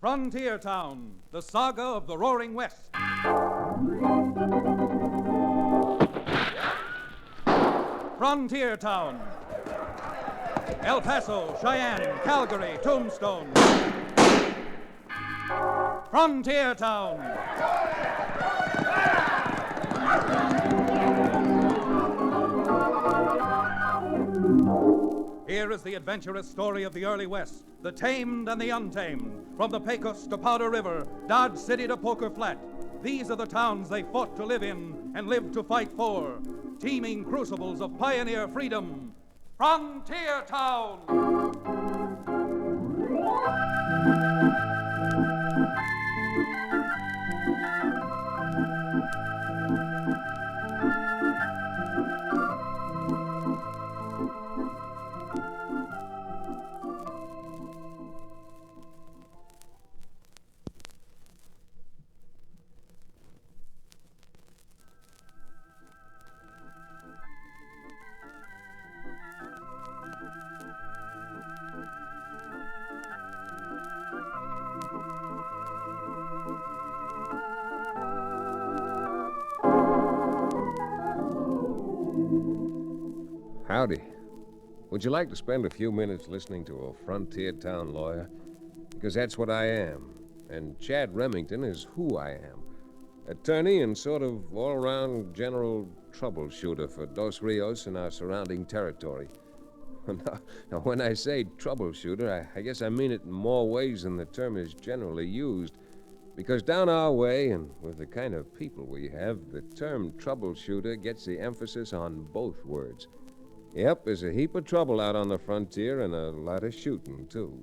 Frontier Town, the saga of the Roaring West. Frontier Town. El Paso, Cheyenne, Calgary, Tombstone. Frontier Town. Here is the adventurous story of the early West, the tamed and the untamed, from the Pecos to Powder River, Dodge City to Poker Flat. These are the towns they fought to live in and lived to fight for, teeming crucibles of pioneer freedom. Frontier Town! Howdy. Would you like to spend a few minutes listening to a frontier town lawyer? Because that's what I am. And Chad Remington is who I am. Attorney and sort of all-around general troubleshooter for Dos Rios and our surrounding territory. Now, when I say troubleshooter, I guess I mean it in more ways than the term is generally used. Because down our way, and with the kind of people we have, the term troubleshooter gets the emphasis on both words. Yep, there's a heap of trouble out on the frontier and a lot of shooting, too.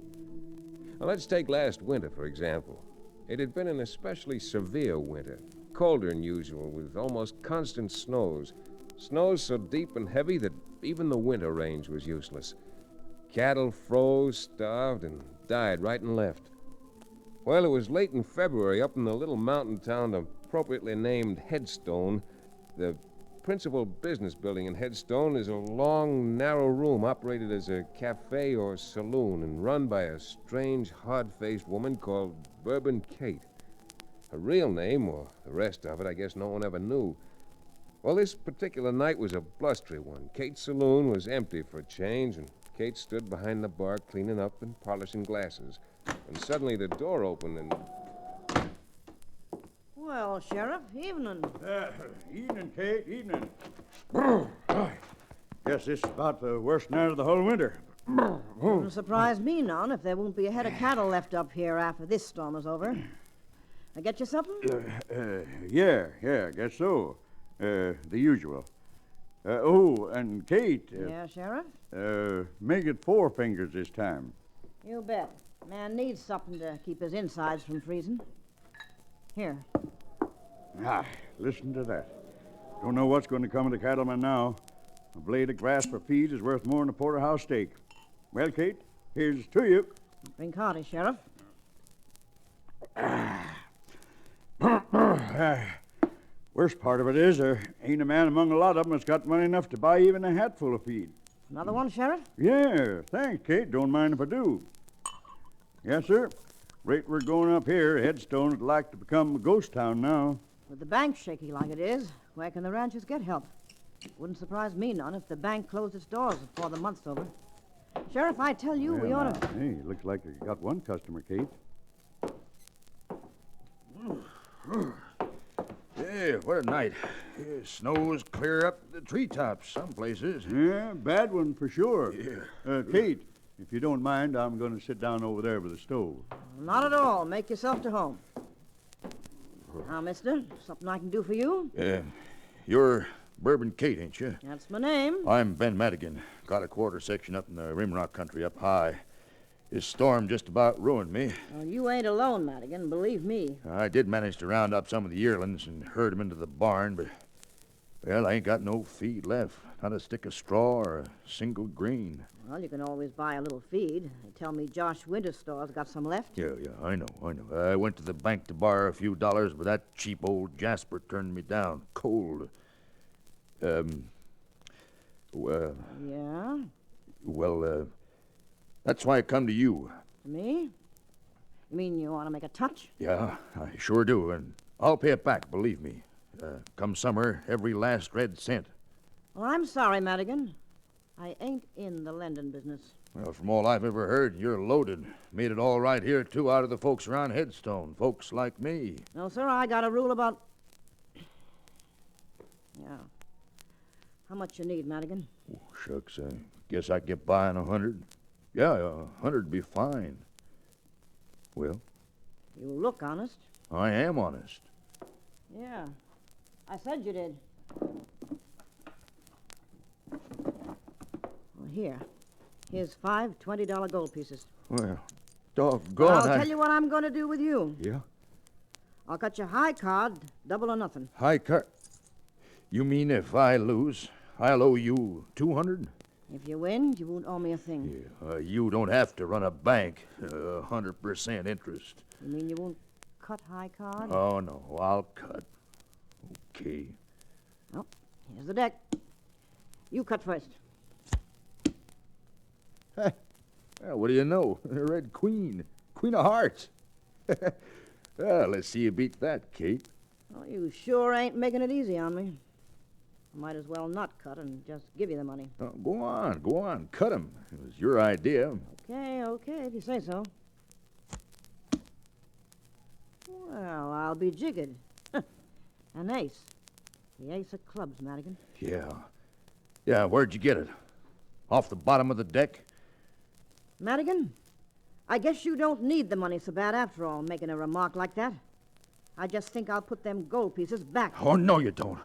Now, let's take last winter, for example. It had been an especially severe winter, colder than usual, with almost constant snows. Snows so deep and heavy that even the winter range was useless. Cattle froze, starved, and died right and left. Well, it was late in February up in the little mountain town appropriately named Headstone. The principal business building in Headstone is a long, narrow room operated as a cafe or saloon and run by a strange, hard-faced woman called Bourbon Kate. Her real name, or the rest of it, I guess no one ever knew. Well, this particular night was a blustery one. Kate's saloon was empty for a change, and Kate stood behind the bar cleaning up and polishing glasses. And suddenly the door opened and... Well, Sheriff, evening. Evening, Kate, evening. Guess this is about the worst night of the whole winter. Wouldn't surprise me none if there won't be a head of cattle left up here after this storm is over. I get you something? Yeah, I guess so. The usual. And Kate. Yeah, Sheriff? Make it 4 fingers this time. You bet. Man needs something to keep his insides from freezing. Here. Listen to that. Don't know what's going to come of the cattleman now. A blade of grass for feed is worth more than a porterhouse steak. Well, Kate, here's to you. Drink hearty, Sheriff. Worst part of it is there ain't a man among a lot of them that's got money enough to buy even a hatful of feed. Another one, Sheriff? Yeah, thanks, Kate. Don't mind if I do. Yes, sir. Rate we're going up here, Headstone would like to become a ghost town now. With the bank shaky like it is, where can the ranchers get help? Wouldn't surprise me none if the bank closed its doors before the month's over. Sheriff, I tell you, we ought to... Hey, looks like you got one customer, Kate. Yeah, what a night. Snow's clear up the treetops some places. Yeah, bad one for sure. Yeah. Kate, if you don't mind, I'm going to sit down over there by the stove. Not at all. Make yourself to home. Now, mister, something I can do for you? You're Bourbon Kate, ain't you? That's my name. I'm Ben Madigan. Got a quarter section up in the Rimrock country up high. This storm just about ruined me. Well, you ain't alone, Madigan, believe me. I did manage to round up some of the yearlings and herd them into the barn, but, well, I ain't got no feed left. Not a stick of straw or a single green. Well, you can always buy a little feed. They tell me Josh Winter's store's got some left. Yeah, I know. I went to the bank to borrow a few dollars, but that cheap old Jasper turned me down. Cold. Yeah? Well, that's why I come to you. Me? You mean you want to make a touch? Yeah, I sure do, and I'll pay it back, believe me. Come summer, every last red cent. Well, I'm sorry, Madigan. I ain't in the lending business. Well, from all I've ever heard, you're loaded. Made it all right here, too, out of the folks around Headstone. Folks like me. No, sir, I got a rule about... Yeah. How much you need, Madigan? Oh, shucks, I guess I could get by on 100. Yeah, 100'd be fine. Well? You look honest. I am honest. Yeah. I said you did. Well, here. Here's 5 $20 gold pieces. Well, doggone. I'll tell you what I'm going to do with you. Yeah? I'll cut your high card, double or nothing. High cut. You mean if I lose, I'll owe you 200? If you win, you won't owe me a thing. Yeah, you don't have to run a bank. 100% interest. You mean you won't cut high card? Oh, no, I'll cut. Okay. Well, here's the deck. You cut first. Well, what do you know? Red Queen. Queen of Hearts. Well, let's see you beat that, Kate. Well, you sure ain't making it easy on me. Might as well not cut and just give you the money. Go on. Cut him. It was your idea. Okay, if you say so. Well, I'll be jiggered. An ace. The ace of clubs, Madigan. Yeah, where'd you get it? Off the bottom of the deck? Madigan, I guess you don't need the money so bad after all, making a remark like that. I just think I'll put them gold pieces back. Oh, no, you don't.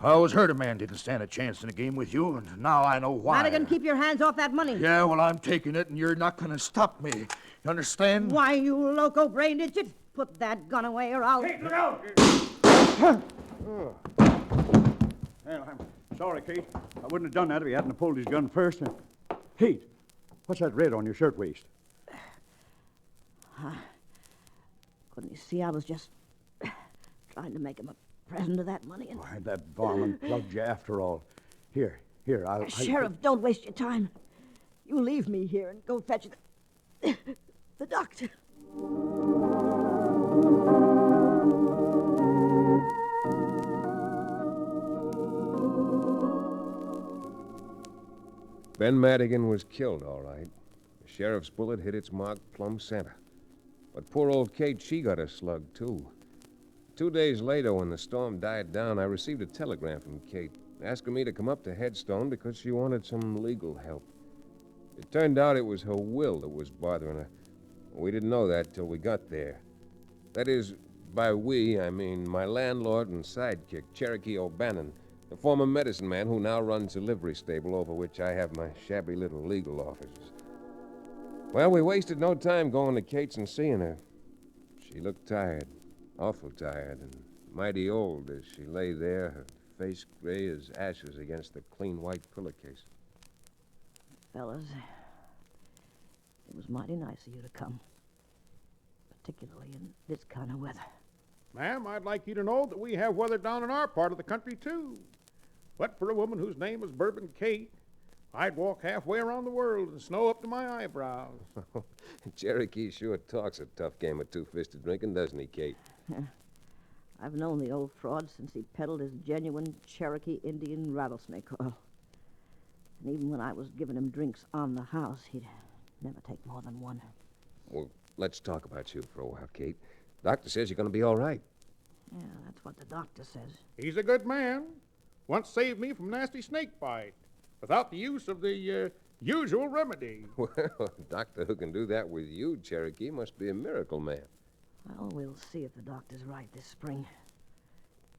I always heard a man didn't stand a chance in a game with you, and now I know why. Madigan, keep your hands off that money. Yeah, well, I'm taking it, and you're not going to stop me. You understand? Why, you loco-brained idiot. Put that gun away or I'll... Kate, look out! Well, I'm sorry, Kate. I wouldn't have done that if he hadn't pulled his gun first. Kate, what's that red on your shirtwaist? Couldn't you see I was just trying to make him a present of that money? And... Why, that varmint plugged you after all. Here, I'll... Sheriff, don't waste your time. You leave me here and go fetch the doctor. Ben Madigan was killed, all right. The sheriff's bullet hit its mark plumb center. But poor old Kate, she got a slug, too. 2 days later, when the storm died down, I received a telegram from Kate asking me to come up to Headstone because she wanted some legal help. It turned out it was her will that was bothering her. We didn't know that till we got there. That is, by we, I mean my landlord and sidekick, Cherokee O'Bannon, the former medicine man who now runs a livery stable over which I have my shabby little legal offices. Well, we wasted no time going to Kate's and seeing her. She looked tired, awful tired, and mighty old as she lay there, her face gray as ashes against the clean white pillowcase. Fellas, it was mighty nice of you to come, particularly in this kind of weather. Ma'am, I'd like you to know that we have weather down in our part of the country, too. But for a woman whose name is Bourbon Kate, I'd walk halfway around the world in snow up to my eyebrows. Cherokee sure talks a tough game of two-fisted drinking, doesn't he, Kate? I've known the old fraud since he peddled his genuine Cherokee Indian rattlesnake oil. And even when I was giving him drinks on the house, he'd never take more than one. Well, let's talk about you for a while, Kate. Doctor says you're going to be all right. Yeah, that's what the doctor says. He's a good man. Once saved me from nasty snake bite without the use of the usual remedy. Well, a doctor who can do that with you, Cherokee, must be a miracle man. Well, we'll see if the doctor's right this spring.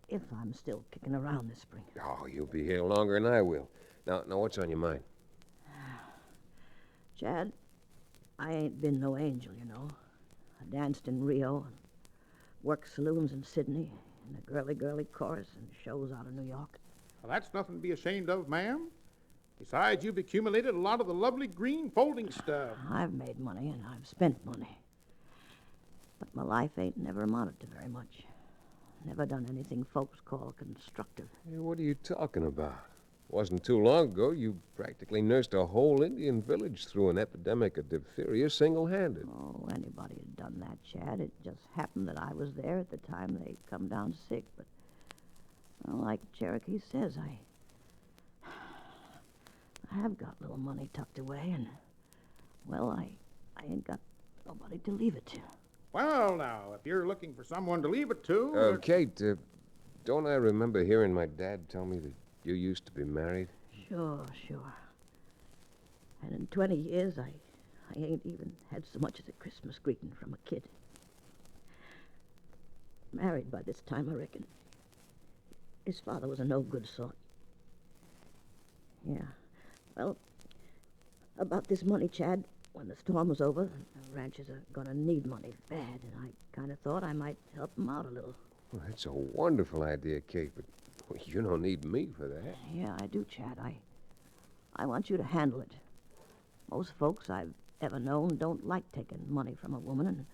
If I'm still kicking around this spring. Oh, you'll be here longer than I will. Now, what's on your mind? Chad, I ain't been no angel, you know. I danced in Rio and worked saloons in Sydney and a girly chorus and shows out of New York. Well, that's nothing to be ashamed of, ma'am. Besides, you've accumulated a lot of the lovely green folding stuff. I've made money and I've spent money. But my life ain't never amounted to very much. Never done anything folks call constructive. Hey, what are you talking about? Wasn't too long ago you practically nursed a whole Indian village through an epidemic of diphtheria single-handed. Oh, anybody had done that, Chad. It just happened that I was there at the time they come down sick. But, well, like Cherokee says, I have got little money tucked away, and, well, I ain't got nobody to leave it to. Well, now, if you're looking for someone to leave it to... Kate, don't I remember hearing my dad tell me that you used to be married? Sure. And in 20 years, I ain't even had so much as a Christmas greeting from a kid. Married by this time, I reckon. His father was a no-good sort. Yeah. Well, about this money, Chad, when the storm was over, the ranchers are gonna need money bad, and I kind of thought I might help them out a little. Well, that's a wonderful idea, Kate, but you don't need me for that. Yeah, I do, Chad. I want you to handle it. Most folks I've ever known don't like taking money from a woman, and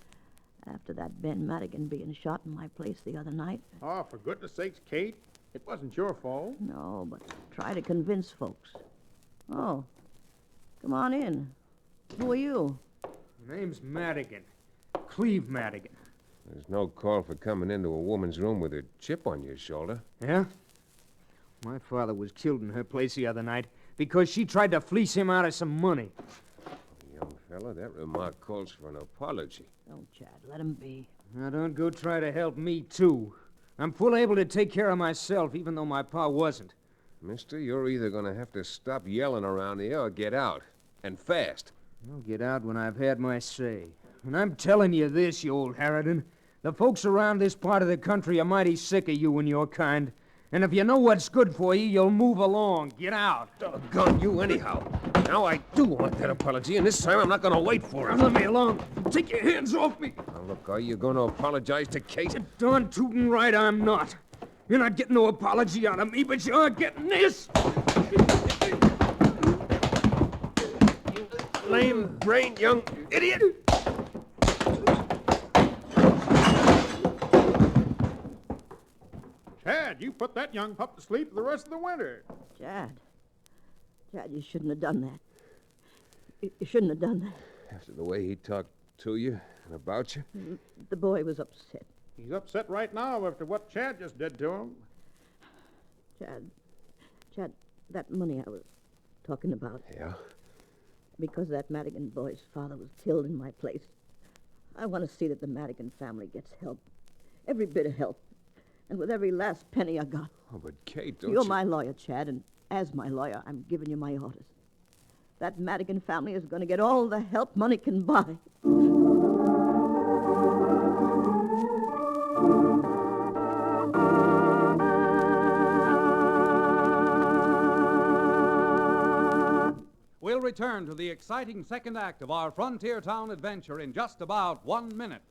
after that Ben Madigan being shot in my place the other night... Oh, for goodness sakes, Kate. It wasn't your fault. No, but try to convince folks. Oh, come on in. Who are you? My name's Madigan. Cleve Madigan. There's no call for coming into a woman's room with a chip on your shoulder. Yeah? My father was killed in her place the other night because she tried to fleece him out of some money. Young fella, that remark calls for an apology. Don't, Chad. Let him be. Now, don't go try to help me, too. I'm full able to take care of myself, even though my pa wasn't. Mister, you're either going to have to stop yelling around here or get out. And fast. I'll get out when I've had my say. And I'm telling you this, you old harridan. The folks around this part of the country are mighty sick of you and your kind. And if you know what's good for you, you'll move along. Get out. Doggone you anyhow. Now I do want that apology, and this time I'm not going to wait for it. Let me alone. Take your hands off me. Now, look, are you going to apologize to Kate? Darn tootin' right I'm not. You're not getting no apology out of me, but you're getting this. You lame-brained young idiot. Chad, you put that young pup to sleep for the rest of the winter. Chad, you shouldn't have done that. You shouldn't have done that. After the way he talked to you and about you? The boy was upset. He's upset right now after what Chad just did to him. Chad, that money I was talking about. Yeah? Because that Madigan boy's father was killed in my place. I want to see that the Madigan family gets help. Every bit of help. And with every last penny I got. Oh, but Kate, don't You're you... my lawyer, Chad, and as my lawyer, I'm giving you my orders. That Madigan family is going to get all the help money can buy. We'll return to the exciting second act of our frontier town adventure in just about 1 minute.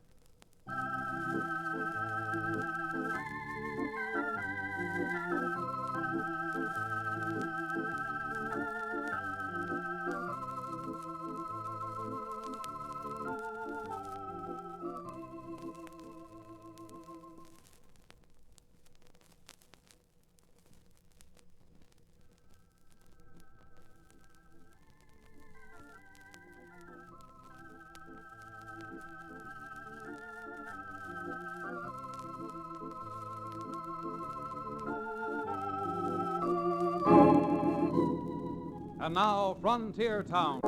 And now, Frontier Town.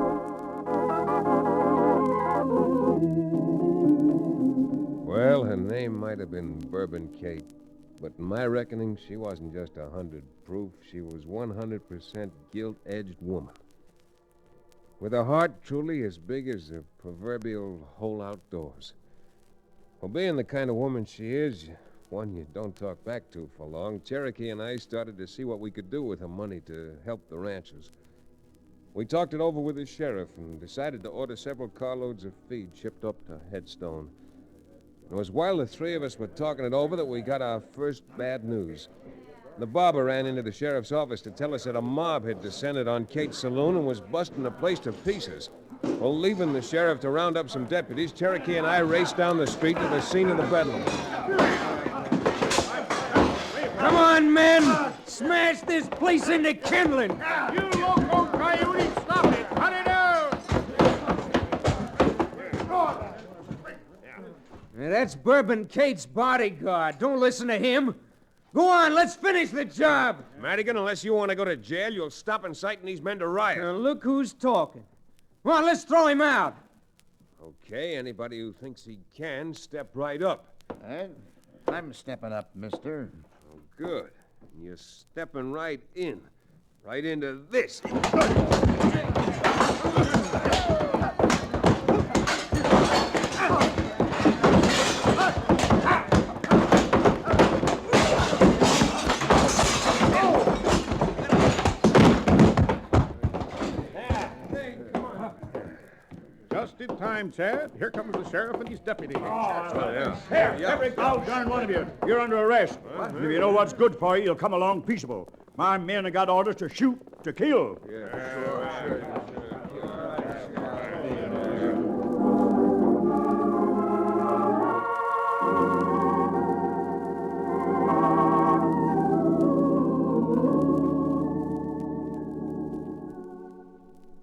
Well, her name might have been Bourbon Kate, but in my reckoning, she wasn't just 100 proof. She was 100% gilt-edged woman. With a heart truly as big as the proverbial whole outdoors. Well, being the kind of woman she is, one you don't talk back to for long, Cherokee and I started to see what we could do with her money to help the ranchers. We talked it over with the sheriff and decided to order several carloads of feed shipped up to Headstone. It was while the three of us were talking it over that we got our first bad news. The barber ran into the sheriff's office to tell us that a mob had descended on Kate's saloon and was busting the place to pieces. Well, leaving the sheriff to round up some deputies, Cherokee and I raced down the street to the scene of the bedlam. Come on, men! Smash this place into kindling! You loco coyote, stop it! Cut it out! Now, that's Bourbon Kate's bodyguard. Don't listen to him. Go on, let's finish the job. Madigan, unless you want to go to jail, you'll stop inciting these men to riot. Now, look who's talking. Come on, let's throw him out. Okay, anybody who thinks he can, step right up. I'm stepping up, mister. Oh, good. You're stepping right in. Right into this. Just in time, Chad. Here comes the sheriff and his deputy. Here, every darn one of you. You're under arrest. If you know what's good for you, you'll come along peaceable. My men have got orders to shoot, to kill.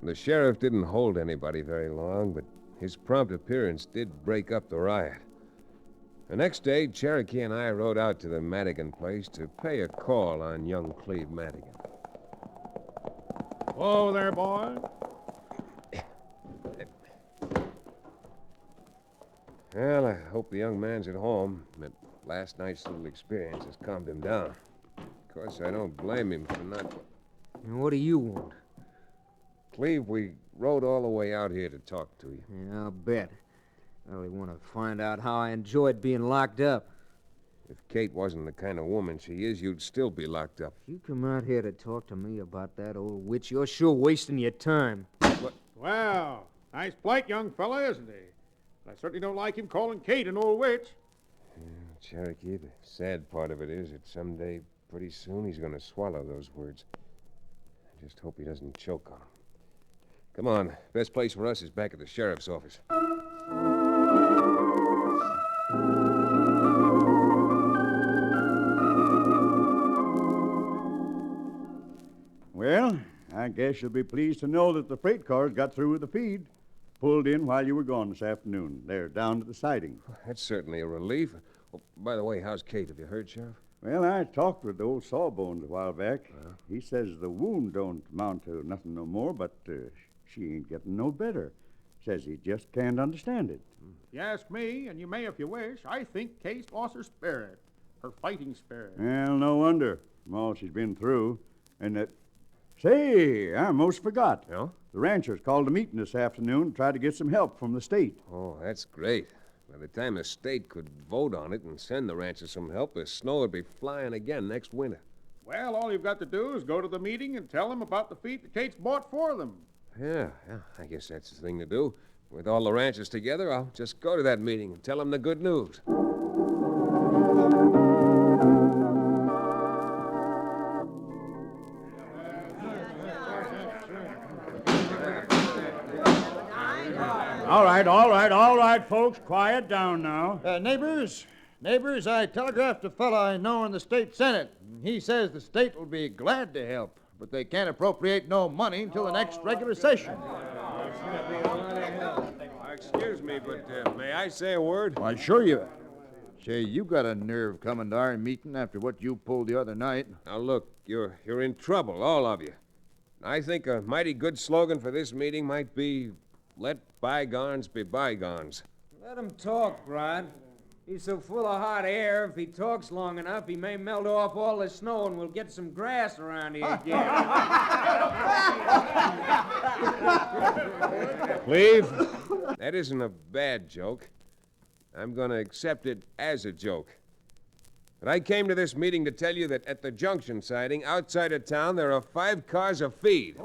The sheriff didn't hold anybody very long, but his prompt appearance did break up the riot. The next day, Cherokee and I rode out to the Madigan place to pay a call on young Cleve Madigan. Whoa there, boy. Well, I hope the young man's at home, but last night's little experience has calmed him down. Of course, I don't blame him for not... Now, what do you want? Cleve, we rode all the way out here to talk to you. Yeah, I'll bet. I really want to find out how I enjoyed being locked up. If Kate wasn't the kind of woman she is, you'd still be locked up. If you come out here to talk to me about that old witch, you're sure wasting your time. Well, nice plight, young fella, isn't he? I certainly don't like him calling Kate an old witch. Cherokee, the sad part of it is that someday, pretty soon, he's going to swallow those words. I just hope he doesn't choke on them. Come on. Best place for us is back at the sheriff's office. Well, I guess you'll be pleased to know that the freight cars got through with the feed. Pulled in while you were gone this afternoon. They're down at the siding. That's certainly a relief. Oh, by the way, how's Kate? Have you heard, Sheriff? Well, I talked with the old Sawbones a while back. He says the wound don't amount to nothing no more, but she ain't getting no better. Says he just can't understand it. If you ask me, and you may if you wish, I think Kate's lost her spirit. Her fighting spirit. Well, no wonder. From all she's been through. And that... Say, I almost forgot. Yeah? The ranchers called a meeting this afternoon to try to get some help from the state. Oh, that's great. By the time the state could vote on it and send the ranchers some help, the snow would be flying again next winter. Well, all you've got to do is go to the meeting and tell them about the feed that Kate's bought for them. Yeah, I guess that's the thing to do. With all the ranchers together, I'll just go to that meeting and tell them the good news. All right, folks. Quiet down now. Neighbors, I telegraphed a fella I know in the state senate. He says the state will be glad to help, but they can't appropriate no money until the next regular session. Excuse me, but may I say a word? Why, sure you... Say, you got a nerve coming to our meeting after what you pulled the other night. Now, look, you're in trouble, all of you. I think a mighty good slogan for this meeting might be, let bygones be bygones. Let him talk, Rod. He's so full of hot air, if he talks long enough, he may melt off all the snow and we'll get some grass around here again. Cleve, that isn't a bad joke. I'm going to accept it as a joke. But I came to this meeting to tell you that at the Junction siding outside of town, there are 5 cars of feed.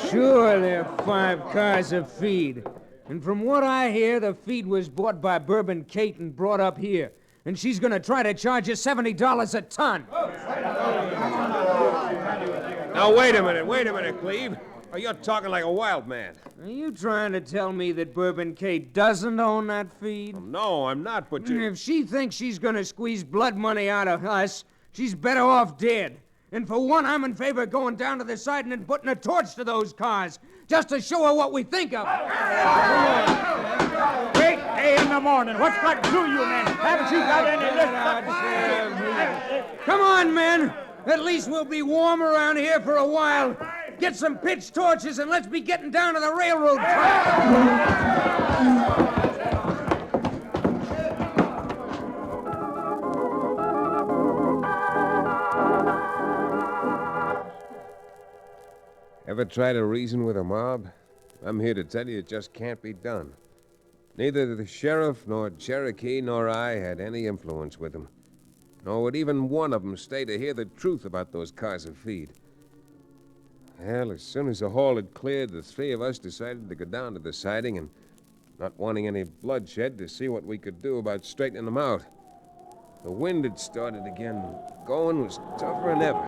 Sure, there are 5 cars of feed. And from what I hear, the feed was bought by Bourbon Kate and brought up here. And she's going to try to charge you $70 a ton. Now, wait a minute, Cleve. Oh, you're talking like a wild man. Are you trying to tell me that Bourbon Kate doesn't own that feed? No, I'm not, but you... If she thinks she's gonna squeeze blood money out of us, she's better off dead. And for one, I'm in favor of going down to the siding and putting a torch to those cars, just to show her what we think of her. Great day in the morning. What's got to you men? Haven't you got any list? Come on, men. At least we'll be warm around here for a while. Get some pitch torches and let's be getting down to the railroad track. Ever try to reason with a mob? I'm here to tell you it just can't be done. Neither the sheriff nor Cherokee nor I had any influence with them. Nor would even one of them stay to hear the truth about those cars of feed. Well, as soon as the hall had cleared, the three of us decided to go down to the siding and, not wanting any bloodshed, to see what we could do about straightening them out. The wind had started again. Going was tougher than ever.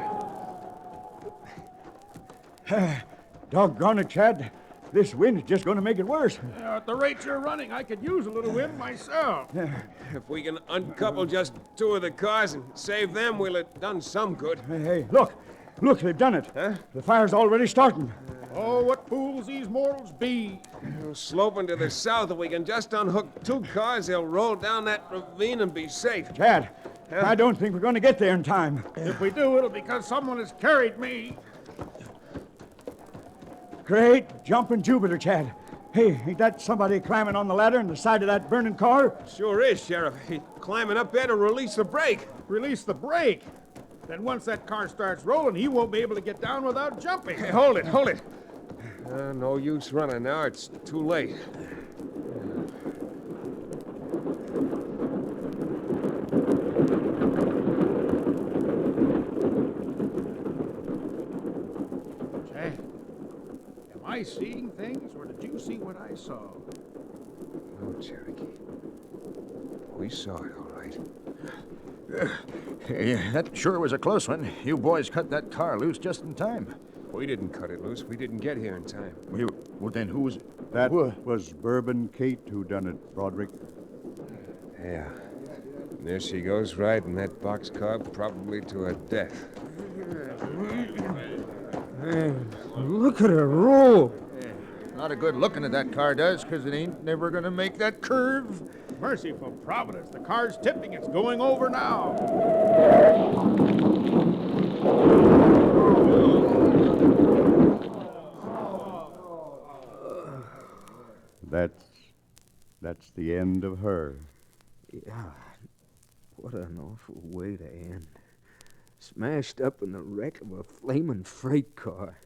Doggone it, Chad. This wind's just going to make it worse. At the rate you're running, I could use a little wind myself. If we can uncouple just two of the cars and save them, we'll have done some good. Hey, look. Look, they've done it. Huh? The fire's already starting. Oh, what fools these mortals be. Sloping to the south, if we can just unhook two cars, they'll roll down that ravine and be safe. Chad, I don't think we're going to get there in time. If we do, it'll be because someone has carried me. Great jumping Jupiter, Chad. Hey, ain't that somebody climbing on the ladder in the side of that burning car? Sure is, Sheriff. He's climbing up there to release the brake. Release the brake. Then once that car starts rolling, he won't be able to get down without jumping. Hey, hold it. No use running now. It's too late. Chad, am I seeing things, or did you see what I saw? No, Cherokee. We saw it, all right. Yeah, that sure was a close one. You boys cut that car loose just in time. We didn't cut it loose. We didn't get here in time. Well, then who was it? That was Bourbon Kate who done it, Broderick. Yeah. And there she goes, riding that boxcar, probably to her death. Look at her roll. Not a good looking at that car does, because it ain't never going to make that curve. Merciful Providence, the car's tipping. It's going over now. That's the end of her. Yeah, what an awful way to end. Smashed up in the wreck of a flaming freight car.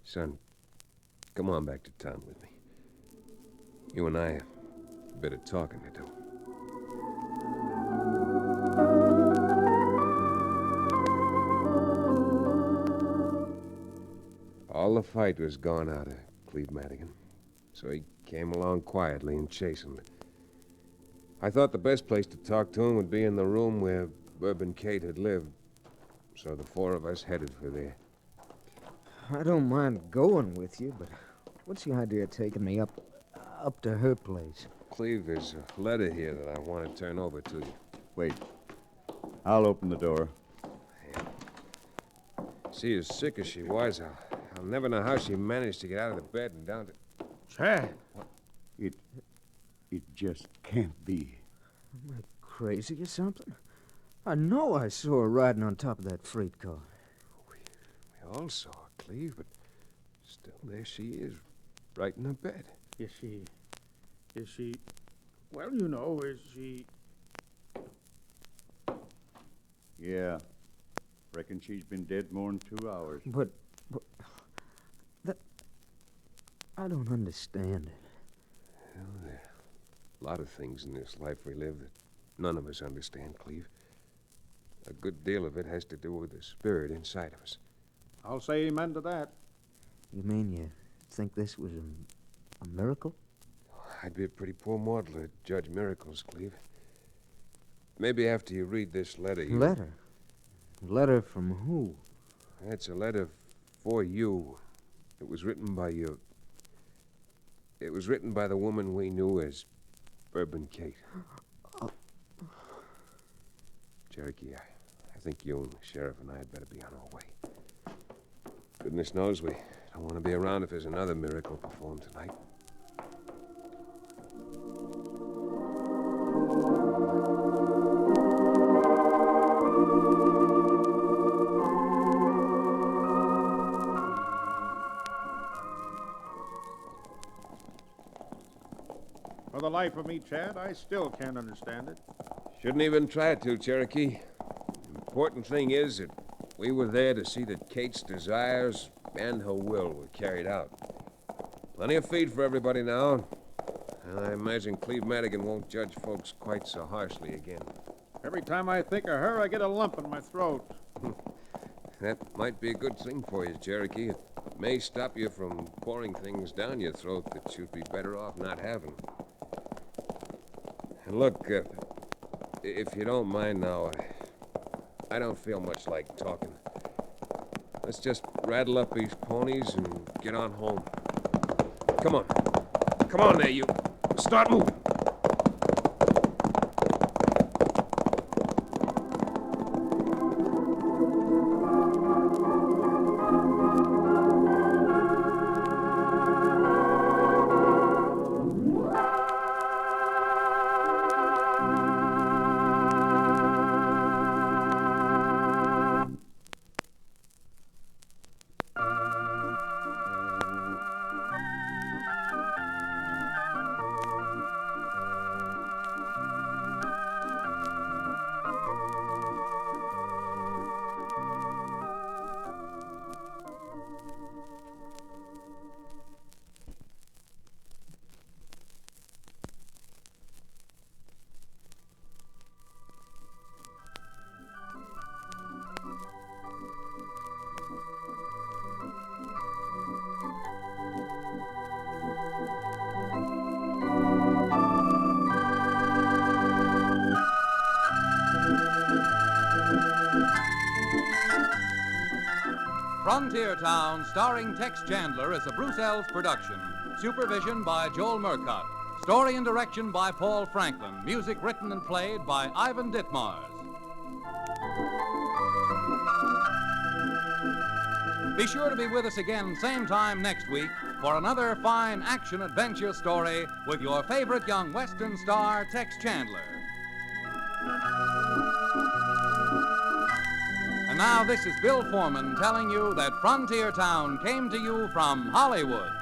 Son, come on back to town with me. You and I have a bit of talking to do. All the fight was gone out of Cleve Madigan, so he came along quietly and chastened. I thought the best place to talk to him would be in the room where Bourbon Kate had lived, so the four of us headed for there. I don't mind going with you, but what's the idea of taking me up to her place? Cleve, there's a letter here that I want to turn over to you. Wait. I'll open the door. See, as sick as she was, I'll never know how she managed to get out of the bed and down to... Chad. It just can't be. Am I crazy or something? I know I saw her riding on top of that freight car. We all saw her, Cleve, but still there she is, right in her bed. Is she... Well, you know, is she... Yeah. Reckon she's been dead more than 2 hours. But that... I don't understand it. Well, there are a lot of things in this life we live that none of us understand, Cleve. A good deal of it has to do with the spirit inside of us. I'll say amen to that. You mean you think this was a miracle? I'd be a pretty poor mortal to judge miracles, Cleve. Maybe after you read this letter, you... Letter? Letter from who? It's a letter for you, It was written by you. It was written by the woman we knew as Bourbon Kate. Cherokee, I think you and the sheriff and I had better be on our way. Goodness knows we don't want to be around if there's another miracle performed tonight. For the life of me, Chad, I still can't understand it. Shouldn't even try to, Cherokee. The important thing is that we were there to see that Kate's desires and her will were carried out. Plenty of feed for everybody now. And I imagine Cleve Madigan won't judge folks quite so harshly again. Every time I think of her, I get a lump in my throat. That might be a good thing for you, Cherokee. It may stop you from pouring things down your throat that you'd be better off not having. And look, if you don't mind now, I don't feel much like talking. Let's just rattle up these ponies and get on home. Come on. Come on there, you. Start moving. Frontier Town, starring Tex Chandler, is a Bruce Ells production. Supervision by Joel Murcott. Story and direction by Paul Franklin. Music written and played by Ivan Ditmars. Be sure to be with us again same time next week for another fine action-adventure story with your favorite young Western star, Tex Chandler. And now this is Bill Foreman telling you that Frontier Town came to you from Hollywood.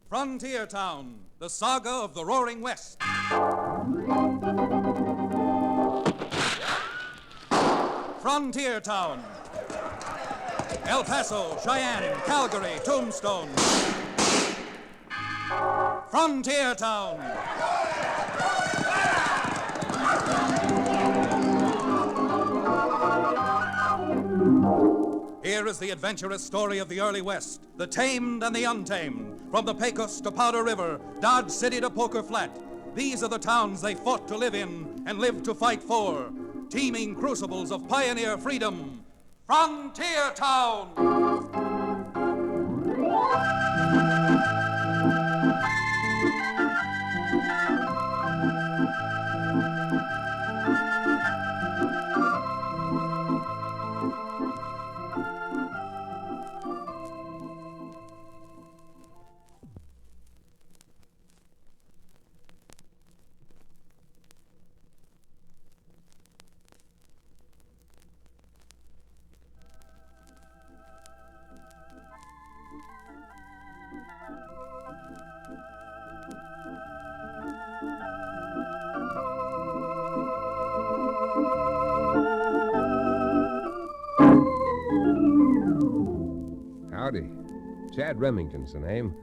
Frontier Town, the saga of the Roaring West. Frontier Town. El Paso, Cheyenne, Calgary, Tombstone. Frontier Town. Here is the adventurous story of the early West, the tamed and the untamed. From the Pecos to Powder River, Dodge City to Poker Flat. These are the towns they fought to live in and lived to fight for. Teeming crucibles of pioneer freedom. Frontier Town! Chad Remington's the name.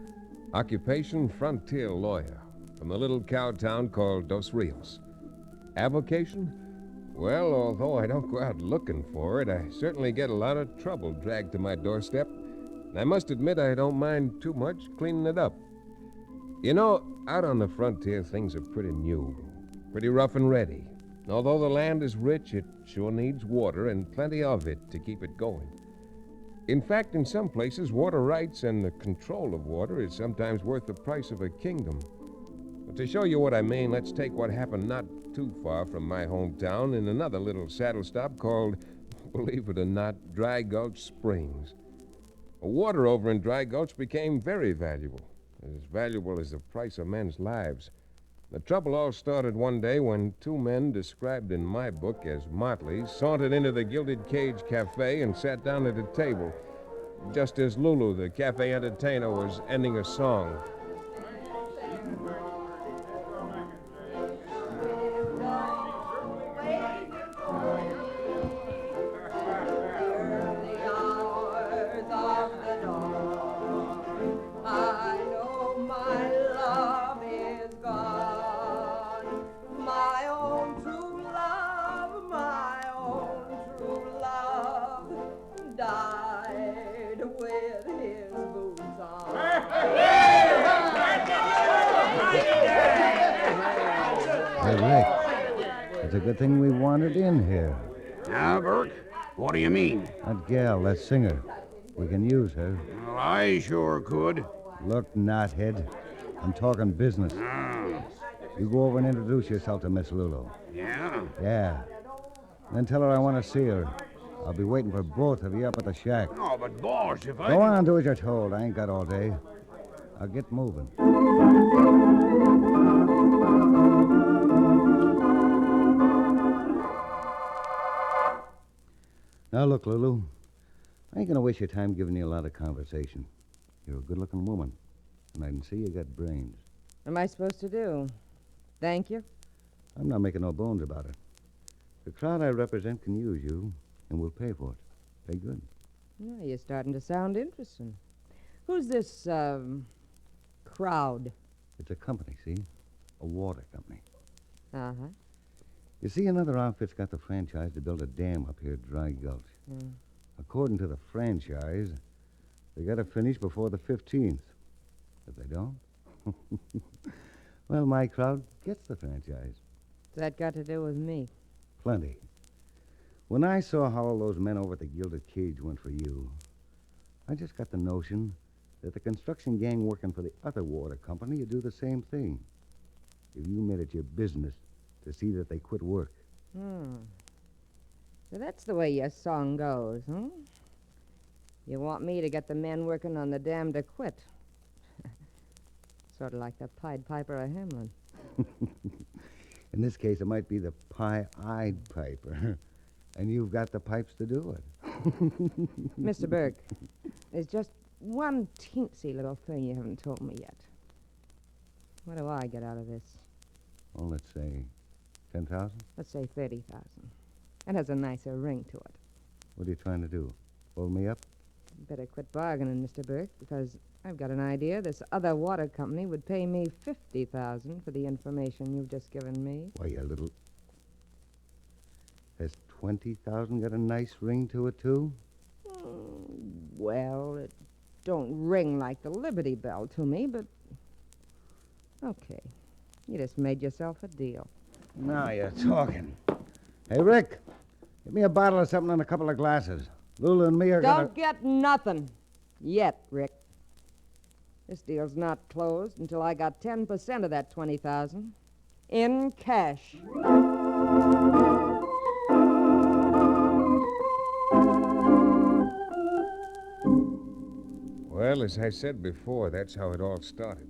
Occupation, frontier lawyer. From the little cow town called Dos Rios. Avocation? Well, although I don't go out looking for it, I certainly get a lot of trouble dragged to my doorstep. And I must admit I don't mind too much cleaning it up. You know, out on the frontier, things are pretty new. Pretty rough and ready. And although the land is rich, it sure needs water and plenty of it to keep it going. In fact, in some places, water rights and the control of water is sometimes worth the price of a kingdom. But to show you what I mean, let's take what happened not too far from my hometown in another little saddle stop called, believe it or not, Dry Gulch Springs. Water over in Dry Gulch became very valuable as the price of men's lives. The trouble all started one day when two men described in my book as motleys sauntered into the Gilded Cage Cafe and sat down at a table, just as Lulu, the cafe entertainer, was ending a song. Hey, Rick, it's a good thing we wandered in here. Now, Burke, what do you mean? That gal, that singer, we can use her. Well, I sure could. Look, knothead, I'm talking business. Oh, You go over and introduce yourself to Miss Lulu. yeah? Yeah. Then tell her I want to see her. I'll be waiting for both of you up at the shack. Oh, but boss, if I... Go on, do as you're told. I ain't got all day. I'll get moving. Now, look, Lulu. I ain't going to waste your time giving you a lot of conversation. You're a good-looking woman, and I can see you got brains. What am I supposed to do? Thank you? I'm not making no bones about it. The crowd I represent can use you, and we'll pay for it. Pay good. Now you're starting to sound interesting. Who's this, crowd? It's a company, see? A water company. Uh-huh. You see, another outfit's got the franchise to build a dam up here at Dry Gulch. Mm. According to the franchise, they got to finish before the 15th. If they don't, well, my crowd gets the franchise. What's that got to do with me? Plenty. When I saw how all those men over at the Gilded Cage went for you, I just got the notion that the construction gang working for the other water company would do the same thing. If you made it your business to see that they quit work. So that's the way your song goes, huh? You want me to get the men working on the dam to quit. Sort of like the Pied Piper of Hamelin. In this case, it might be the Pie-Eyed Piper. And you've got the pipes to do it. Mr. Burke, there's just one teensy little thing you haven't told me yet. What do I get out of this? Well, let's say 10,000? Let's say 30,000. It has a nicer ring to it. What are you trying to do? Hold me up? Better quit bargaining, Mr. Burke, because I've got an idea this other water company would pay me 50,000 for the information you've just given me. Why, you little... Has 20,000 got a nice ring to it, too? Well, it don't ring like the Liberty Bell to me, but... Okay. You just made yourself a deal. Now you're talking. Hey, Rick, give me a bottle of something and a couple of glasses. Lulu and me are gonna... Don't get nothing. Yet, Rick. This deal's not closed until I got 10% of that 20,000. In cash. Well, as I said before, that's how it all started.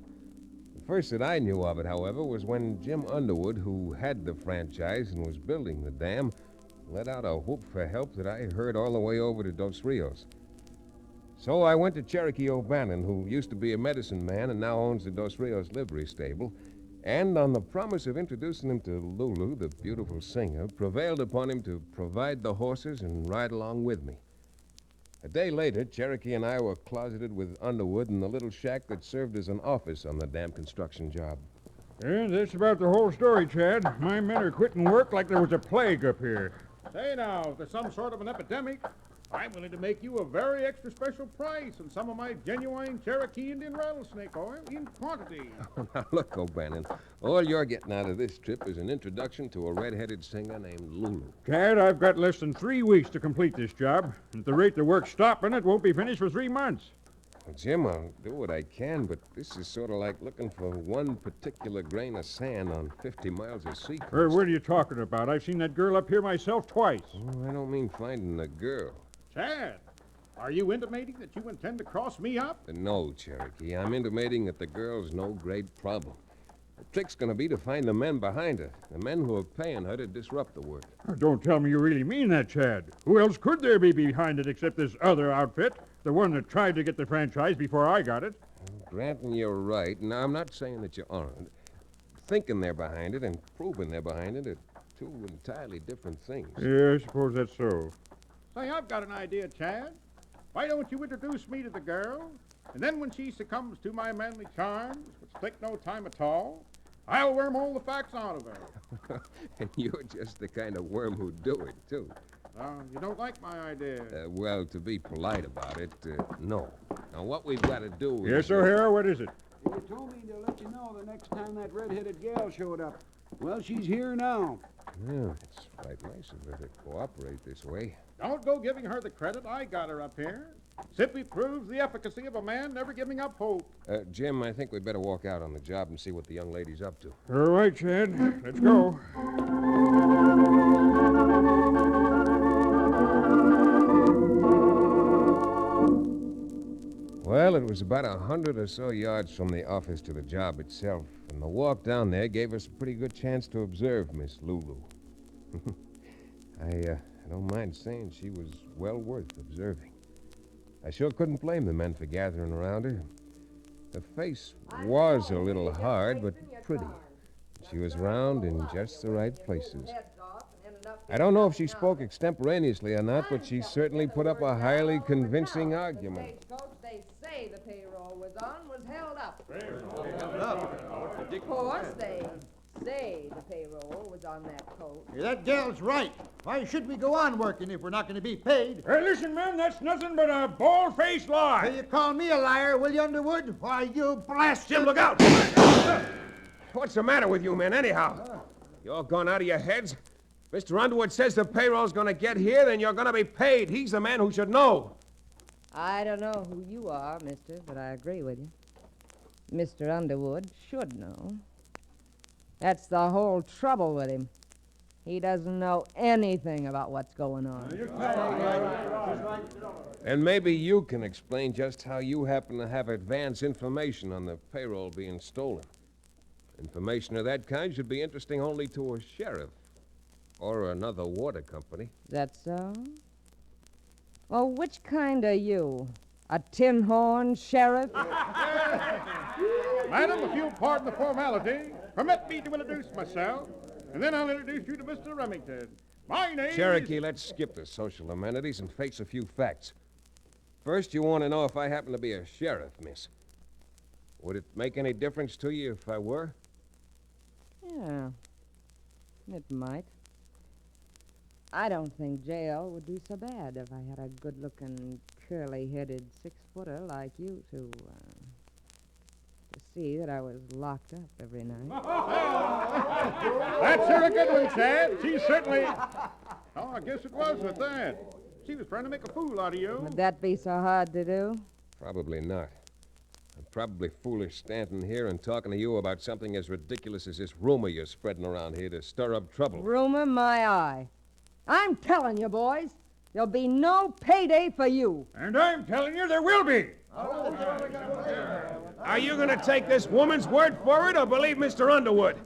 The first that I knew of it, however, was when Jim Underwood, who had the franchise and was building the dam, let out a whoop for help that I heard all the way over to Dos Rios. So I went to Cherokee O'Bannon, who used to be a medicine man and now owns the Dos Rios livery stable, and on the promise of introducing him to Lulu, the beautiful singer, prevailed upon him to provide the horses and ride along with me. A day later, Cherokee and I were closeted with Underwood in the little shack that served as an office on the damn construction job. And that's about the whole story, Chad. My men are quitting work like there was a plague up here. Say now, if there's some sort of an epidemic, I'm willing to make you a very extra special price on some of my genuine Cherokee Indian rattlesnake oil in quantity. Now, look, O'Bannon, all you're getting out of this trip is an introduction to a red-headed singer named Lulu. Chad, I've got less than 3 weeks to complete this job. At the rate the work's stopping, it won't be finished for 3 months. Well, Jim, I'll do what I can, but this is sort of like looking for one particular grain of sand on 50 miles of seacoast. What are you talking about? I've seen that girl up here myself twice. Oh, I don't mean finding the girl. Chad, are you intimating that you intend to cross me up? No, Cherokee. I'm intimating that the girl's no great problem. The trick's going to be to find the men behind her, the men who are paying her to disrupt the work. Oh, don't tell me you really mean that, Chad. Who else could there be behind it except this other outfit, the one that tried to get the franchise before I got it? Granting you're right, and I'm not saying that you aren't. Thinking they're behind it and proving they're behind it are two entirely different things. Yeah, I suppose that's so. Say, I've got an idea, Chad. Why don't you introduce me to the girl, and then when she succumbs to my manly charms, which take no time at all, I'll worm all the facts out of her. And you're just the kind of worm who'd do it, too. You don't like my idea. Well, to be polite about it, no. Now, what we've got to do is... Yes, O'Hara, what is it? You told me to let you know the next time that red-headed gal showed up. Well, she's here now. Yeah, it's right nice of her to cooperate this way. Don't go giving her the credit. I got her up here. Simply proves the efficacy of a man never giving up hope. Jim, I think we'd better walk out on the job and see what the young lady's up to. All right, Chad. Let's go. Well, it was about 100 or so yards from the office to the job itself, and the walk down there gave us a pretty good chance to observe Miss Lulu. I don't mind saying she was well worth observing. I sure couldn't blame the men for gathering around her. Her face was a little hard, but pretty. She was round in just the right places. I don't know if she spoke extemporaneously or not, but she certainly put up a highly convincing argument. They say the payroll was held up. Of course, they say the payroll was on that coat. Yeah, that gal's right. Why should we go on working if we're not going to be paid? Hey, listen, man, that's nothing but a bald-faced lie. Hey, you call me a liar, will you, Underwood? Why, you blast... Jim, look out! What's the matter with you men, anyhow? You all gone out of your heads? Mr. Underwood says the payroll's going to get here, then you're going to be paid. He's the man who should know. I don't know who you are, mister, but I agree with you. Mr. Underwood should know. That's the whole trouble with him. He doesn't know anything about what's going on. And maybe you can explain just how you happen to have advance information on the payroll being stolen. Information of that kind should be interesting only to a sheriff or another water company. That so? Well, which kind are you? A tin horn sheriff? Madam, if you'll pardon the formality, permit me to introduce myself, and then I'll introduce you to Mr. Remington. My name Cherokee, is... let's skip the social amenities and face a few facts. First, you want to know if I happen to be a sheriff, miss. Would it make any difference to you if I were? Yeah, it might. I don't think jail would be so bad if I had a good-looking, curly-headed six-footer like you to see that I was locked up every night. That's her a good one, Chad. She certainly... Oh, I guess it was at that. She was trying to make a fool out of you. Would that be so hard to do? Probably not. I'm probably foolish standing here and talking to you about something as ridiculous as this rumor you're spreading around here to stir up trouble. Rumor my eye. I'm telling you, boys, there'll be no payday for you. And I'm telling you there will be. Are you going to take this woman's word for it or believe Mr. Underwood?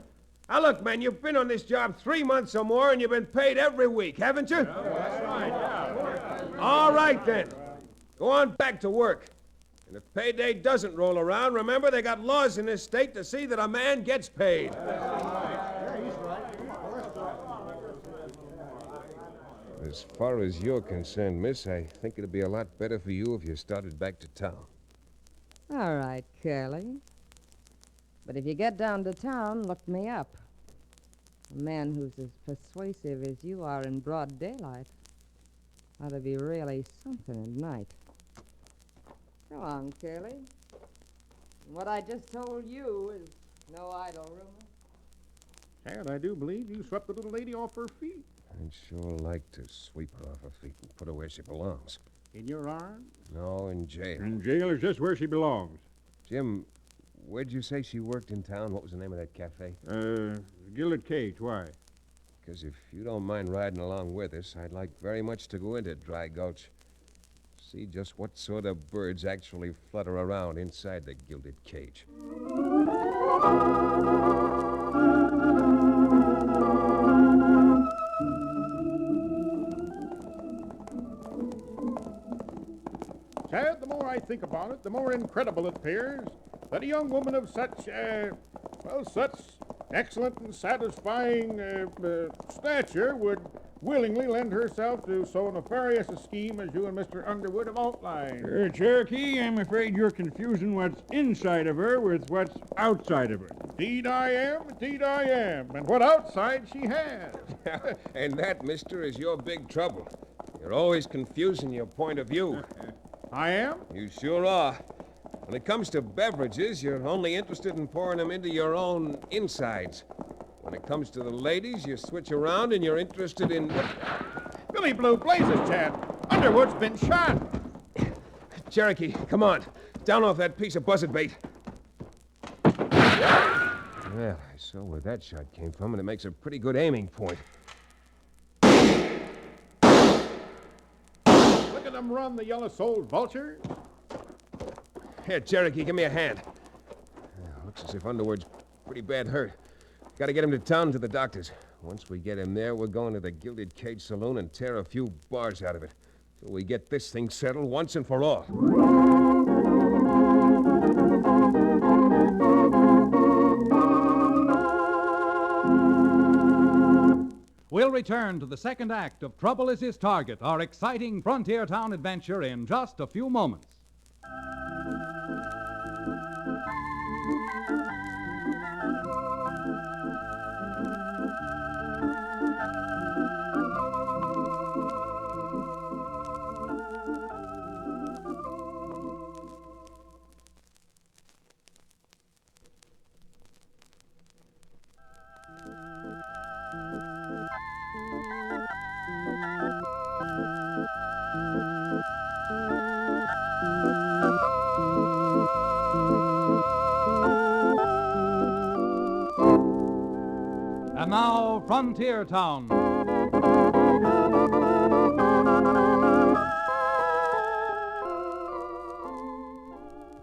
Now, look, man, you've been on this job 3 months or more, and you've been paid every week, haven't you? That's right, yeah. All right, then. Go on back to work. And if payday doesn't roll around, remember they got laws in this state to see that a man gets paid. As far as you're concerned, miss, I think it'd be a lot better for you if you started back to town. All right, Curly. But if you get down to town, look me up. A man who's as persuasive as you are in broad daylight ought to be really something at night. Go on, Curly. What I just told you is no idle rumor. Chad, I do believe you swept the little lady off her feet. I'd sure like to sweep her off her feet and put her where she belongs. In your arms? No, in jail. And jail is just where she belongs. Jim, where'd you say she worked in town? What was the name of that cafe? Gilded Cage, why? Because if you don't mind riding along with us, I'd like very much to go into Dry Gulch. See just what sort of birds actually flutter around inside the Gilded Cage. Chad, the more I think about it, the more incredible it appears that a young woman of such, such excellent and satisfying stature would willingly lend herself to so nefarious a scheme as you and Mr. Underwood have outlined. Cherokee, I'm afraid you're confusing what's inside of her with what's outside of her. Indeed I am. And what outside she has. And that, mister, is your big trouble. You're always confusing your point of view. I am? You sure are. When it comes to beverages, you're only interested in pouring them into your own insides. When it comes to the ladies, you switch around and you're interested in... Billy Blue Blazes, Chad. Underwood's been shot. Cherokee, come on. Down off that piece of buzzard bait. Well, I saw where that shot came from, and it makes a pretty good aiming point. Look at them run, the yellow-souled vultures. Here, Cherokee, give me a hand. Looks as if Underwood's pretty bad hurt. Got to get him to town to the doctor's. Once we get him there, we're going to the Gilded Cage Saloon and tear a few bars out of it. Till we get this thing settled once and for all. We'll return to the second act of Trouble is His Target, our exciting frontier town adventure, in just a few moments. And now, Frontier Town.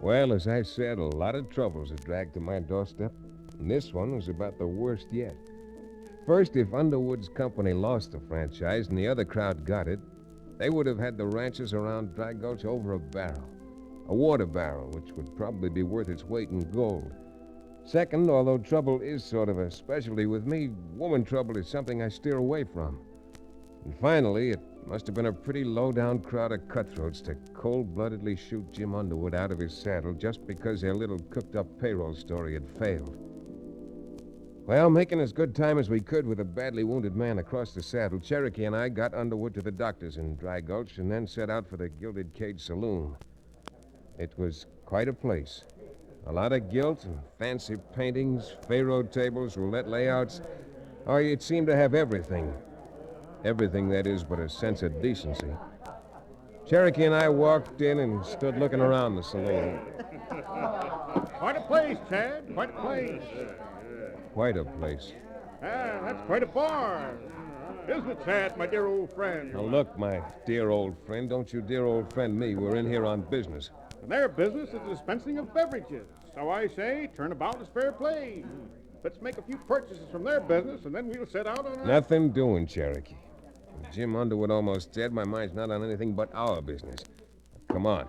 Well, as I said, a lot of troubles had dragged to my doorstep, and this one was about the worst yet. First, if Underwood's company lost the franchise and the other crowd got it, they would have had the ranches around Dry Gulch over a barrel. A water barrel, which would probably be worth its weight in gold. Second, although trouble is sort of a specialty with me, woman trouble is something I steer away from. And finally, it must have been a pretty low-down crowd of cutthroats to cold-bloodedly shoot Jim Underwood out of his saddle just because their little cooked-up payroll story had failed. Well, making as good time as we could with a badly wounded man across the saddle, Cherokee and I got Underwood to the doctor's in Dry Gulch and then set out for the Gilded Cage Saloon. It was quite a place. A lot of gilt and fancy paintings, faro tables, roulette layouts. Oh, it seemed to have everything. Everything, that is, but a sense of decency. Cherokee and I walked in and stood looking around the saloon. Quite a place, Chad. Quite a place. Quite a place. Ah, that's quite a bar. Isn't it, Chad, my dear old friend? Now, look, my dear old friend, don't you dear old friend me. We're in here on business. And their business is the dispensing of beverages. So I say, turnabout is fair play. Let's make a few purchases from their business, and then we'll set out on our... Nothing doing, Cherokee. With Jim Underwood almost dead, my mind's not on anything but our business. Come on.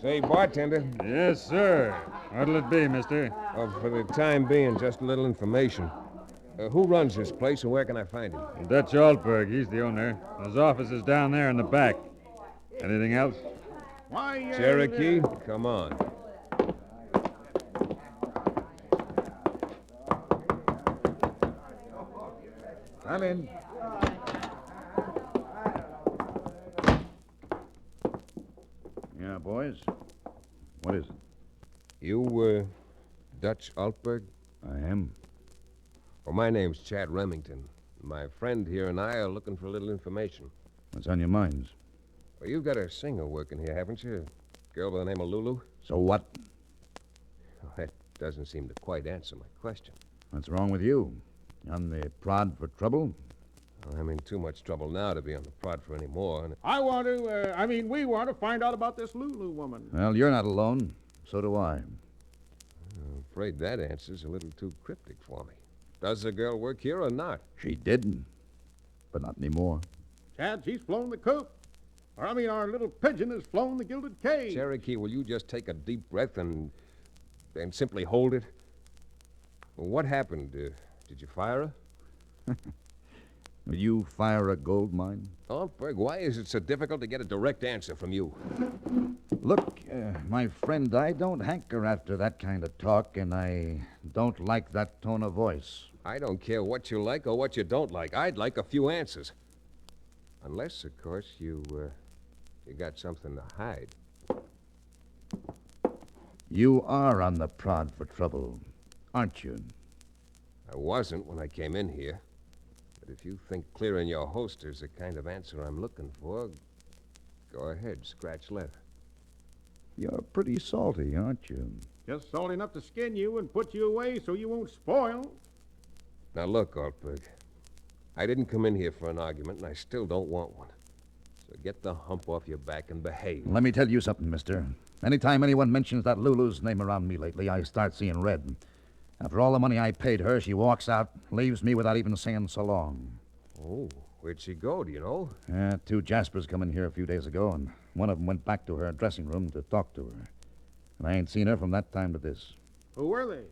Say, bartender. Yes, sir. What'll it be, mister? Oh, for the time being, just a little information. Who runs this place and where can I find him? Dutch Altberg, he's the owner. His office is down there in the back. Anything else? Why, Cherokee, come on. I'm in. Yeah, boys. What is it? You, Dutch Altberg? I am. Well, my name's Chad Remington. My friend here and I are looking for a little information. What's on your minds? Well, you've got a singer working here, haven't you? A girl by the name of Lulu? So what? Well, that doesn't seem to quite answer my question. What's wrong with you? On the prod for trouble? Well, I'm in too much trouble now to be on the prod for any more. And we want to find out about this Lulu woman. Well, you're not alone. So do I. I'm afraid that answer's a little too cryptic for me. Does the girl work here or not? She did, but not anymore. Chad, she's flown the coop. Our little pigeon has flown the gilded cage. Cherokee, will you just take a deep breath and simply hold it? Well, what happened? Did you fire her? Will you fire a gold mine? Altberg, why is it so difficult to get a direct answer from you? Look, my friend, I don't hanker after that kind of talk, and I don't like that tone of voice. I don't care what you like or what you don't like. I'd like a few answers. Unless, of course, you got something to hide. You are on the prod for trouble, aren't you? I wasn't when I came in here. But if you think clearing your holster's the kind of answer I'm looking for, go ahead, scratch leather. You're pretty salty, aren't you? Just salty enough to skin you and put you away so you won't spoil. Now, look, Altberg. I didn't come in here for an argument, and I still don't want one. So get the hump off your back and behave. Let me tell you something, mister. Anytime anyone mentions that Lulu's name around me lately, I start seeing red. After all the money I paid her, she walks out, leaves me without even saying so long. Oh, where'd she go, do you know? 2 Jaspers come in here a few days ago, and one of them went back to her dressing room to talk to her. And I ain't seen her from that time to this. Who were they?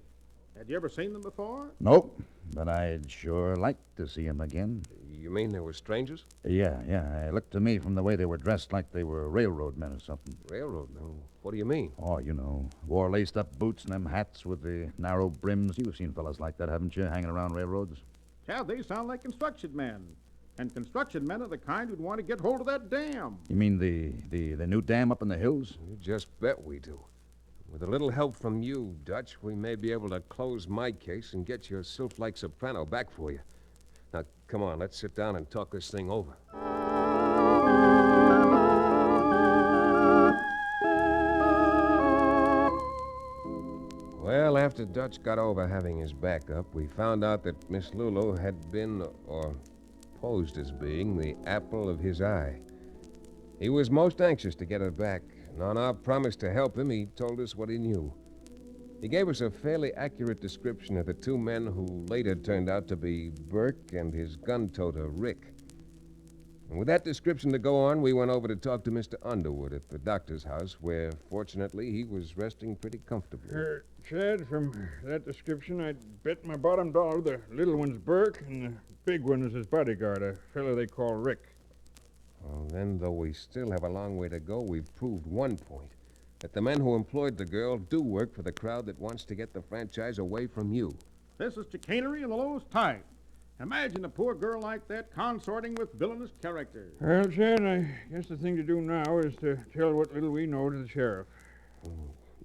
Had you ever seen them before? Nope, but I'd sure like to see them again. You mean they were strangers? Yeah. It looked to me from the way they were dressed like they were railroad men or something. Railroad men? What do you mean? Oh, you know, wore laced-up boots and them hats with the narrow brims. You've seen fellas like that, haven't you, hanging around railroads? Chad, they sound like construction men. And construction men are the kind who'd want to get hold of that dam. You mean the new dam up in the hills? You just bet we do. With a little help from you, Dutch, we may be able to close my case and get your sylph-like soprano back for you. Now, come on, let's sit down and talk this thing over. Well, after Dutch got over having his back up, we found out that Miss Lulu had been, or posed as being, the apple of his eye. He was most anxious to get her back, and on our promise to help him, he told us what he knew. He gave us a fairly accurate description of the 2 men who later turned out to be Burke and his gun-toter, Rick. And with that description to go on, we went over to talk to Mr. Underwood at the doctor's house, where, fortunately, he was resting pretty comfortably. Chad, from that description, I'd bet my bottom dollar the little one's Burke and the big one is his bodyguard, a fellow they call Rick. Well, then, though we still have a long way to go, we've proved one point. That the men who employed the girl do work for the crowd that wants to get the franchise away from you. This is chicanery of the lowest type. Imagine a poor girl like that consorting with villainous characters. Well, Chad, I guess the thing to do now is to tell what little we know to the sheriff.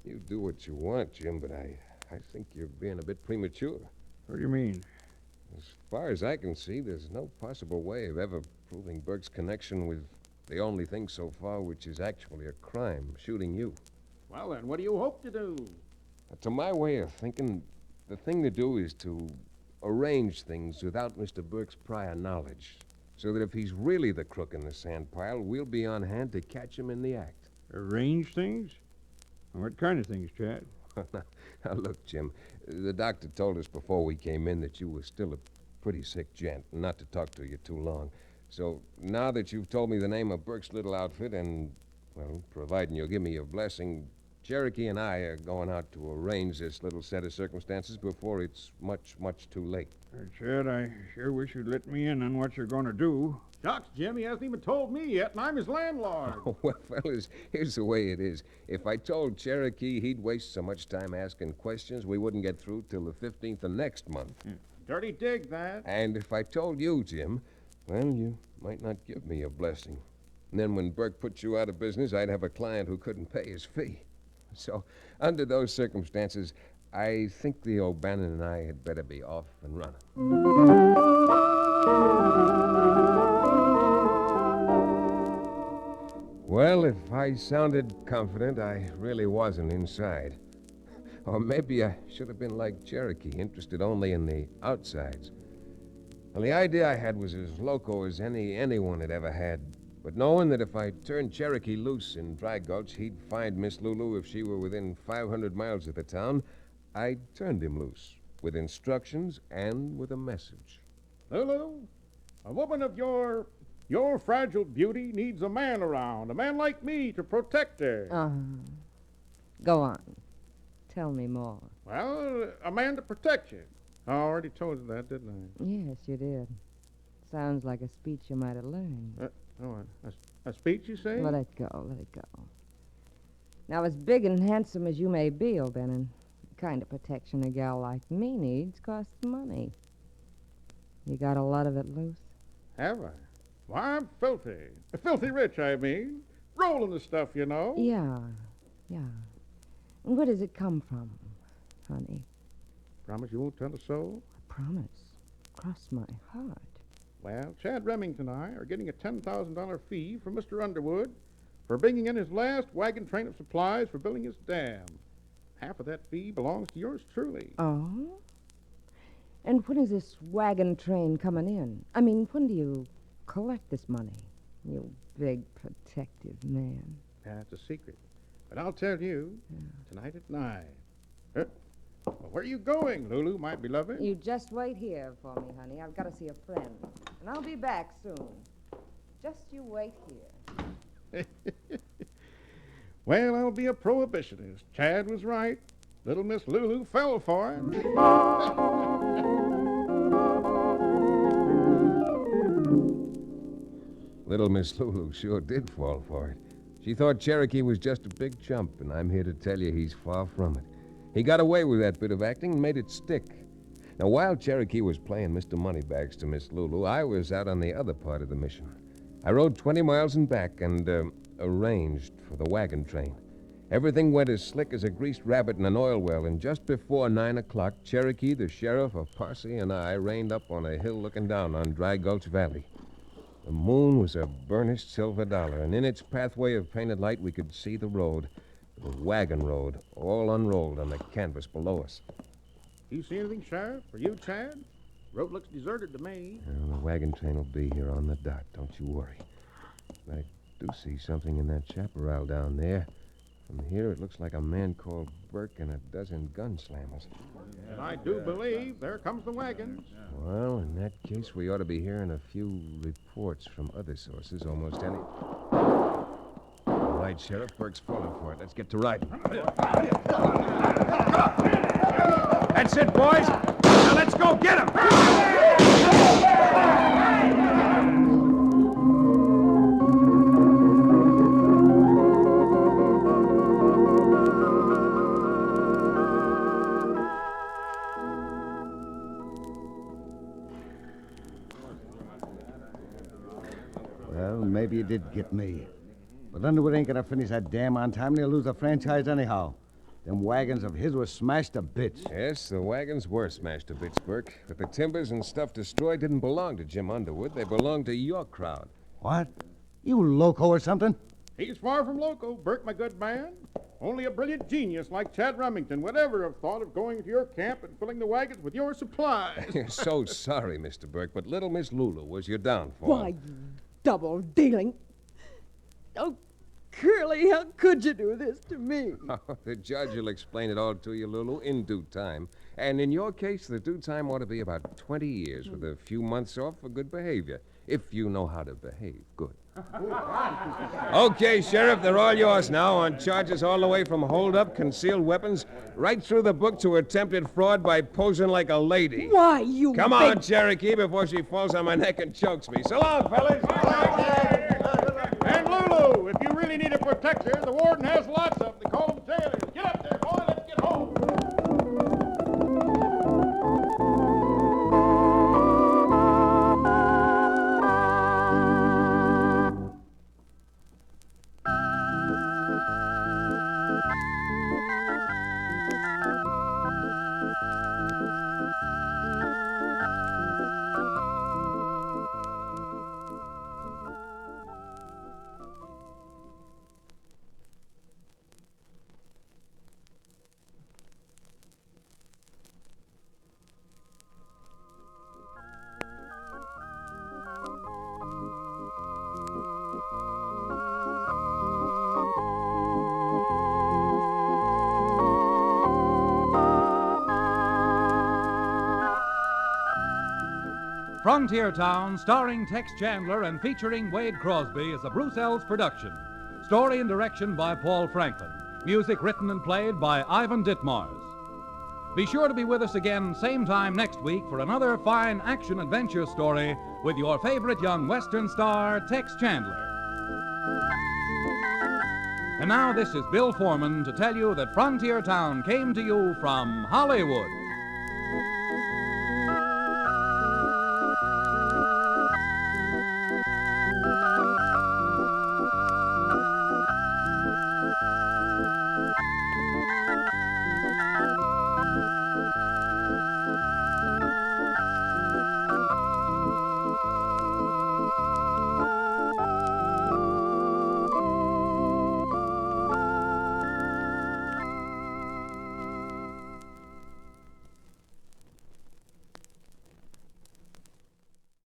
You do what you want, Jim, but I think you're being a bit premature. What do you mean? As far as I can see, there's no possible way of ever proving Burke's connection with the only thing so far which is actually a crime, shooting you. Well, then, what do you hope to do? To my way of thinking, the thing to do is to arrange things without Mr. Burke's prior knowledge, so that if he's really the crook in the sand pile, we'll be on hand to catch him in the act. Arrange things? What kind of things, Chad? Now, look, Jim, the doctor told us before we came in that you were still a pretty sick gent, and not to talk to you too long. So now that you've told me the name of Burke's little outfit and, well, providing you'll give me your blessing, Cherokee and I are going out to arrange this little set of circumstances before it's much, much too late. Chad, I sure wish you'd let me in on what you're going to do. Shucks, Jim, he hasn't even told me yet, and I'm his landlord. Oh, well, fellas, here's the way it is. If I told Cherokee he'd waste so much time asking questions, we wouldn't get through till the 15th of next month. Dirty dig, that. And if I told you, Jim, well, you might not give me a blessing. And then when Burke put you out of business, I'd have a client who couldn't pay his fee. So, under those circumstances, I think the O'Bannon and I had better be off and running. Well, if I sounded confident, I really wasn't inside. Or maybe I should have been like Cherokee, interested only in the outsides. Well, the idea I had was as loco as anyone had ever had. But knowing that if I turned Cherokee loose in Dry Gulch, he'd find Miss Lulu if she were within 500 miles of the town, I turned him loose, with instructions and with a message. Lulu, a woman of your fragile beauty needs a man around, a man like me to protect her. Go on. Tell me more. Well, a man to protect you. I already told you that, didn't I? Yes, you did. Sounds like a speech you might have learned. A speech, you say? Let it go, let it go. Now, as big and handsome as you may be, O'Bannon, the kind of protection a gal like me needs costs money. You got a lot of it loose? Have I? Why, I'm filthy. Filthy rich, I mean. Rolling the stuff, you know. Yeah. And where does it come from, honey? Promise you won't tell a soul? I promise. Cross my heart. Well, Chad Remington and I are getting a $10,000 fee from Mr. Underwood for bringing in his last wagon train of supplies for building his dam. Half of that fee belongs to yours truly. Oh? And when is this wagon train coming in? I mean, when do you collect this money, you big protective man? That's a secret. But I'll tell you tonight at 9. Well, where are you going, Lulu, my beloved? You just wait here for me, honey. I've got to see a friend. And I'll be back soon. Just you wait here. Well, I'll be a prohibitionist. Chad was right. Little Miss Lulu fell for it. Little Miss Lulu sure did fall for it. She thought Cherokee was just a big chump, and I'm here to tell you he's far from it. He got away with that bit of acting and made it stick. Now, while Cherokee was playing Mr. Moneybags to Miss Lulu, I was out on the other part of the mission. I rode 20 miles and back and arranged for the wagon train. Everything went as slick as a greased rabbit in an oil well, and just before 9 o'clock, Cherokee, the sheriff of Parsi, and I reined up on a hill looking down on Dry Gulch Valley. The moon was a burnished silver dollar, and in its pathway of painted light we could see the road, the wagon road, all unrolled on the canvas below us. You see anything, Sheriff? For you, Chad? Road looks deserted to me. Well, the wagon train will be here on the dot, don't you worry. But I do see something in that chaparral down there. From here, it looks like a man called Burke and a dozen gunslammers. And I do believe there comes the wagon. Well, in that case, we ought to be hearing a few reports from other sources almost any... All right, Sheriff, Burke's falling for it. Let's get to riding. That's it, boys. Now let's go get him. Well, maybe you did get me. But Underwood ain't gonna finish that dam on time, and he'll lose the franchise anyhow. Them wagons of his were smashed to bits. Yes, the wagons were smashed to bits, Burke. But the timbers and stuff destroyed didn't belong to Jim Underwood. They belonged to your crowd. What? You loco or something? He's far from loco, Burke, my good man. Only a brilliant genius like Chad Remington would ever have thought of going to your camp and filling the wagons with your supplies. You're so sorry, Mr. Burke, but little Miss Lulu was your downfall. Why, you double-dealing. Oh, Curly, how could you do this to me? The judge will explain it all to you, Lulu, in due time. And in your case, the due time ought to be about 20 years with a few months off for good behavior. If you know how to behave, good. Okay, Sheriff, they're all yours now on charges all the way from hold-up, concealed weapons, right through the book to attempted fraud by posing like a lady. Why, you Come on, Cherokee, before she falls on my neck and chokes me. So long, fellas. And Lulu, if you really need a protector, the warden has lots of them. They call them jailers. Get up there, boy. Let's get home. Frontier Town, starring Tex Chandler and featuring Wade Crosby, is a Bruce Ells production. Story and direction by Paul Franklin. Music written and played by Ivan Ditmars. Be sure to be with us again same time next week for another fine action-adventure story with your favorite young Western star, Tex Chandler. And now this is Bill Foreman to tell you that Frontier Town came to you from Hollywood.